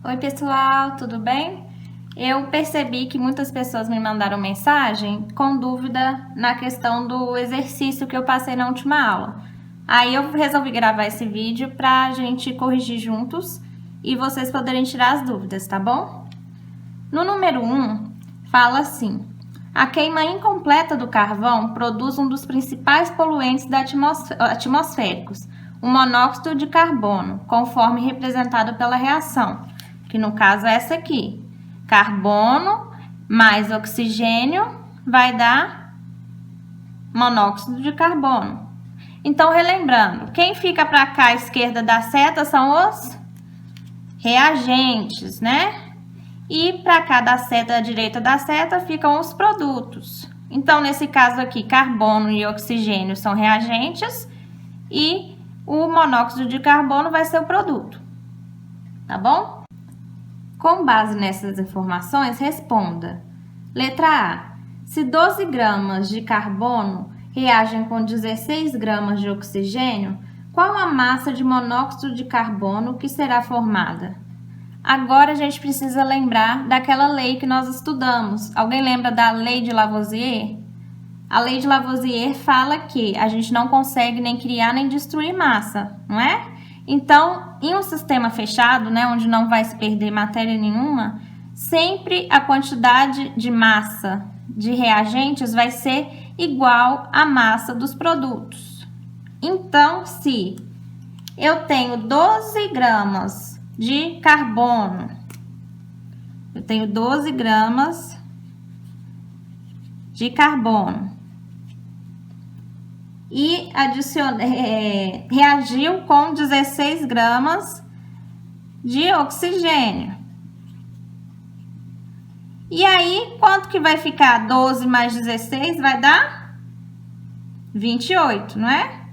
Oi, pessoal, tudo bem? Eu percebi que muitas pessoas me mandaram mensagem com dúvida na questão do exercício que eu passei na última aula. Aí eu resolvi gravar esse vídeo para a gente corrigir juntos e vocês poderem tirar as dúvidas, tá bom? No número 1, fala assim: a queima incompleta do carvão produz um dos principais poluentes atmosféricos, o monóxido de carbono, conforme representado pela reação, que no caso é essa aqui. Carbono mais oxigênio vai dar monóxido de carbono. Então, relembrando, quem fica para cá à esquerda da seta são os reagentes, né? E para cá da seta, à direita da seta, ficam os produtos. Então, nesse caso aqui, carbono e oxigênio são reagentes e o monóxido de carbono vai ser o produto, tá bom? Com base nessas informações, responda. Letra A. Se 12 gramas de carbono reagem com 16 gramas de oxigênio, qual a massa de monóxido de carbono que será formada? Agora a gente precisa lembrar daquela lei que nós estudamos. Alguém lembra da lei de Lavoisier? A lei de Lavoisier fala que a gente não consegue nem criar nem destruir massa, não é? Então, em um sistema fechado, né, onde não vai se perder matéria nenhuma, sempre a quantidade de massa de reagentes vai ser igual à massa dos produtos. Então, se eu tenho 12 gramas de carbono, eu tenho 12 gramas de carbono e reagiu com 16 gramas de oxigênio. E aí, quanto que vai ficar? 12 mais 16 vai dar 28, não é?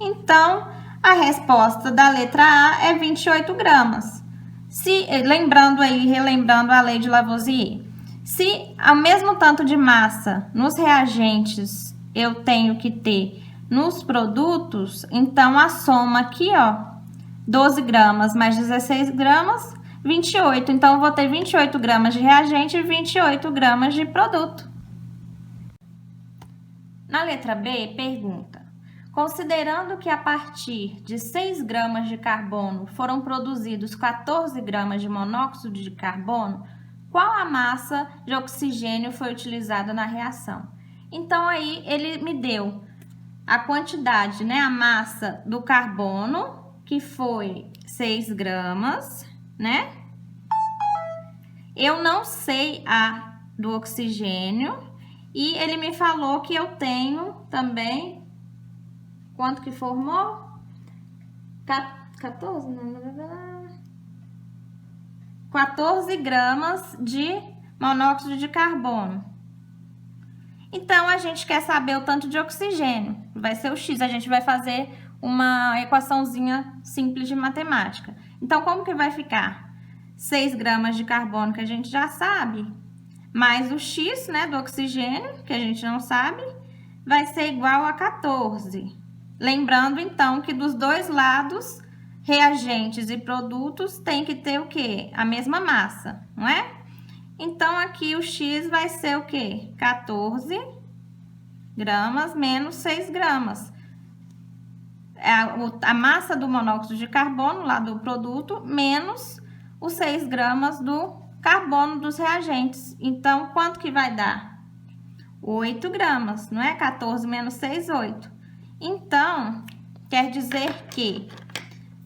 Então, a resposta da letra A é 28 gramas. Relembrando a lei de Lavoisier, se ao mesmo tanto de massa nos reagentes eu tenho que ter nos produtos, então a soma aqui, ó, 12 gramas mais 16 gramas, 28. Então, eu vou ter 28 gramas de reagente e 28 gramas de produto. Na letra B, pergunta: considerando que a partir de 6 gramas de carbono foram produzidos 14 gramas de monóxido de carbono, qual a massa de oxigênio foi utilizada na reação? Então, aí ele me deu a quantidade, né, a massa do carbono, que foi 6 gramas, né? Eu não sei a do oxigênio e ele me falou que eu tenho também, quanto que formou? 14 gramas de monóxido de carbono. Então, a gente quer saber o tanto de oxigênio. Vai ser o X. A gente vai fazer uma equaçãozinha simples de matemática. Então, como que vai ficar? 6 gramas de carbono, que a gente já sabe, mais o X, né, do oxigênio, que a gente não sabe, vai ser igual a 14. Lembrando, então, que dos dois lados, reagentes e produtos, tem que ter o quê? A mesma massa, não é? Então, aqui o X vai ser o quê? 14 gramas menos 6 gramas. A massa do monóxido de carbono, lá do produto, menos os 6 gramas do carbono dos reagentes. Então, quanto que vai dar? 8 gramas, não é? 14 menos 6, 8. Então, quer dizer que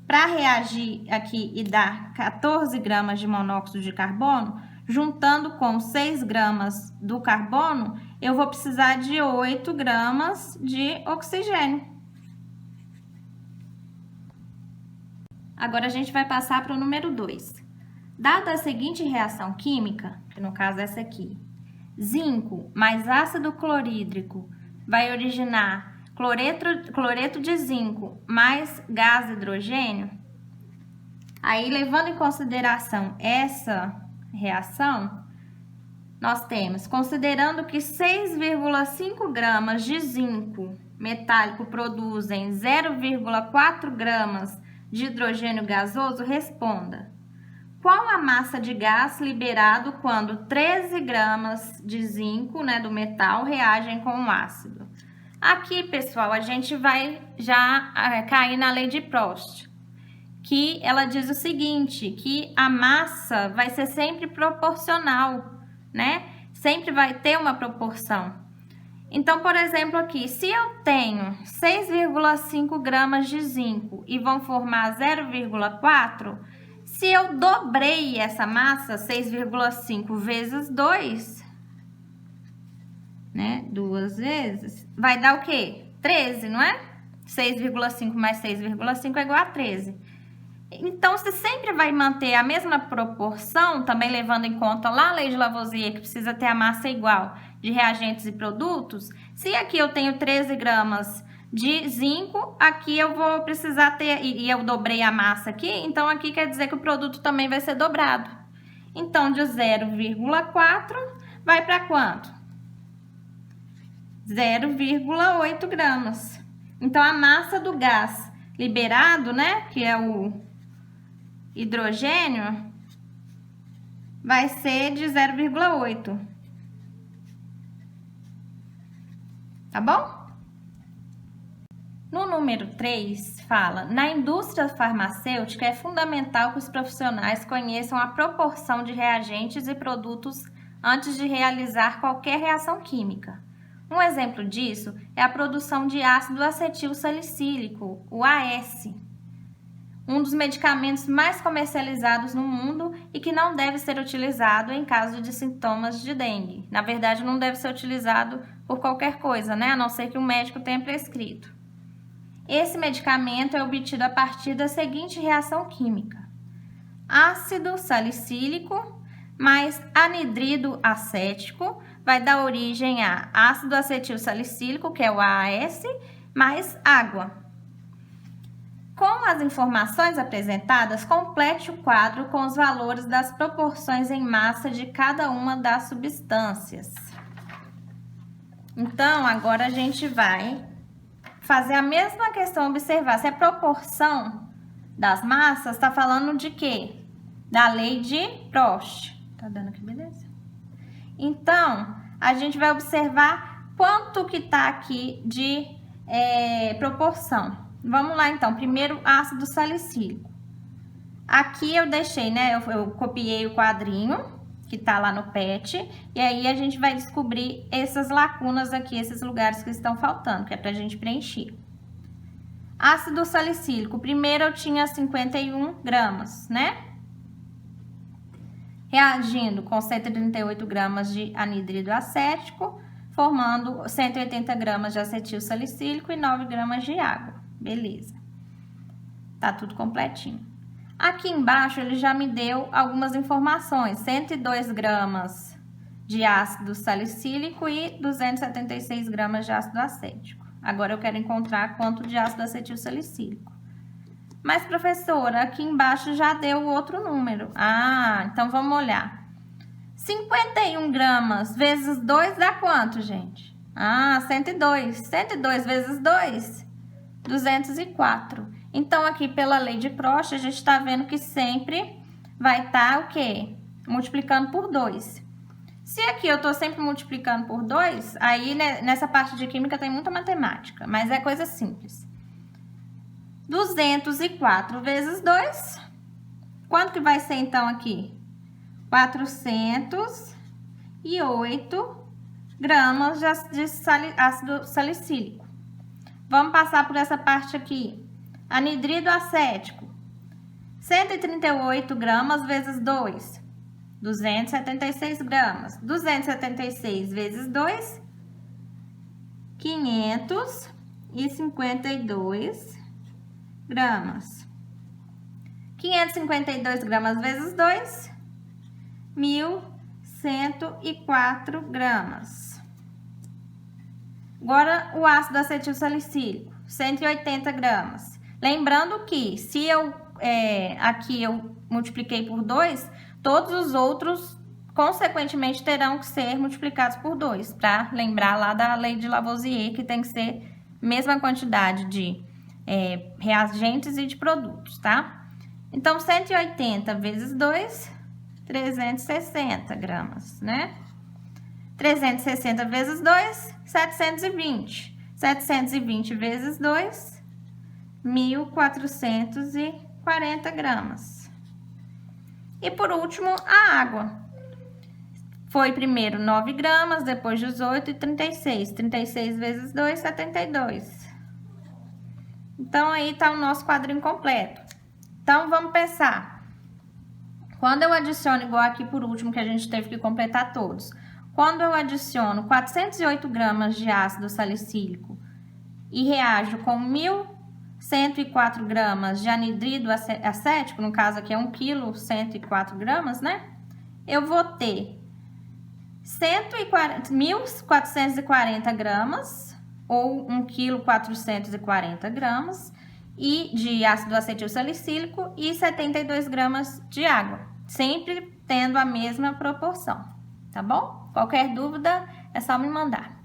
para reagir aqui e dar 14 gramas de monóxido de carbono, juntando com 6 gramas do carbono, eu vou precisar de 8 gramas de oxigênio. Agora, a gente vai passar para o número 2. Dada a seguinte reação química, que no caso é essa aqui, zinco mais ácido clorídrico vai originar cloreto de zinco mais gás hidrogênio. Aí, levando em consideração essa reação, nós temos, considerando que 6,5 gramas de zinco metálico produzem 0,4 gramas de hidrogênio gasoso, responda. Qual a massa de gás liberado quando 13 gramas de zinco, né, do metal, reagem com o ácido? Aqui, pessoal, a gente vai já cair na lei de Proust, que ela diz o seguinte, que a massa vai ser sempre proporcional, né? Sempre vai ter uma proporção. Então, por exemplo, aqui, se eu tenho 6,5 gramas de zinco e vão formar 0,4, se eu dobrei essa massa, 6,5 vezes 2, né? 2 vezes, vai dar o quê? 13, não é? 6,5 mais 6,5 é igual a 13. Então, você sempre vai manter a mesma proporção, também levando em conta lá a lei de Lavoisier, que precisa ter a massa igual de reagentes e produtos. Se aqui eu tenho 13 gramas de zinco, aqui eu vou precisar ter, e eu dobrei a massa aqui, então aqui quer dizer que o produto também vai ser dobrado. Então, de 0,4 vai para quanto? 0,8 gramas. Então, a massa do gás liberado, né, que é o hidrogênio, vai ser de 0,8. Tá bom? No número 3, fala: na indústria farmacêutica é fundamental que os profissionais conheçam a proporção de reagentes e produtos antes de realizar qualquer reação química. Um exemplo disso é a produção de ácido acetil salicílico, o AS, um dos medicamentos mais comercializados no mundo e que não deve ser utilizado em caso de sintomas de dengue. Na verdade, não deve ser utilizado por qualquer coisa, né? A não ser que o médico tenha prescrito. Esse medicamento é obtido a partir da seguinte reação química: ácido salicílico mais anidrido acético vai dar origem a ácido acetil salicílico, que é o AAS, mais água. Com as informações apresentadas, complete o quadro com os valores das proporções em massa de cada uma das substâncias. Então, agora a gente vai fazer a mesma questão, observar se a proporção das massas está falando de quê? Da lei de Proust. Tá dando aqui, beleza? Então, a gente vai observar quanto que tá aqui de proporção. Vamos lá, então. Primeiro, ácido salicílico. Aqui eu deixei, né? Eu copiei o quadrinho que tá lá no PET. E aí, a gente vai descobrir essas lacunas aqui, esses lugares que estão faltando, que é pra gente preencher. Ácido salicílico. Primeiro, eu tinha 51 gramas, né? Reagindo com 138 gramas de anidrido acético, formando 180 gramas de acetil salicílico e 9 gramas de água. Beleza. Tá tudo completinho. Aqui embaixo ele já me deu algumas informações. 102 gramas de ácido salicílico e 276 gramas de ácido acético. Agora eu quero encontrar quanto de ácido acetil salicílico. Mas, professora, aqui embaixo já deu outro número. Ah, então vamos olhar. 51 gramas vezes 2 dá quanto, gente? Ah, 102. 102 vezes 2, 204. Então, aqui pela lei de Proust, a gente está vendo que sempre vai estar o quê? Multiplicando por 2. Se aqui eu estou sempre multiplicando por 2, aí nessa parte de química tem muita matemática, mas é coisa simples. 204 vezes 2, quanto que vai ser então aqui? 408 gramas de ácido salicílico. Vamos passar por essa parte aqui. Anidrido acético, 138 gramas vezes 2, 276 gramas. 276 vezes 2, 552 gramas. 552 gramas vezes 2, 1.104 gramas. Agora, o ácido acetil salicílico, 180 gramas. Lembrando que, se eu aqui eu multipliquei por 2, todos os outros, consequentemente, terão que ser multiplicados por 2, para lembrar lá da lei de Lavoisier, que tem que ser mesma quantidade de reagentes e de produtos, tá? Então, 180 vezes 2, 360 gramas, né? 360 vezes 2, 720. 720 vezes 2, 1.440 gramas. E por último, a água. Foi primeiro 9 gramas, depois 18 e 36. 36 vezes 2, 72. Então, aí tá o nosso quadrinho completo. Então, vamos pensar. Quando eu adiciono, igual aqui por último, que a gente teve que completar todos. Quando eu adiciono 408 gramas de ácido salicílico e reajo com 1.104 gramas de anidrido acético, no caso aqui é 1 kg, 104 gramas, né? Eu vou ter 1.440 gramas, ou 1 kg 440 gramas, e de ácido acetil salicílico e 72 gramas de água, sempre tendo a mesma proporção, tá bom? Qualquer dúvida é só me mandar.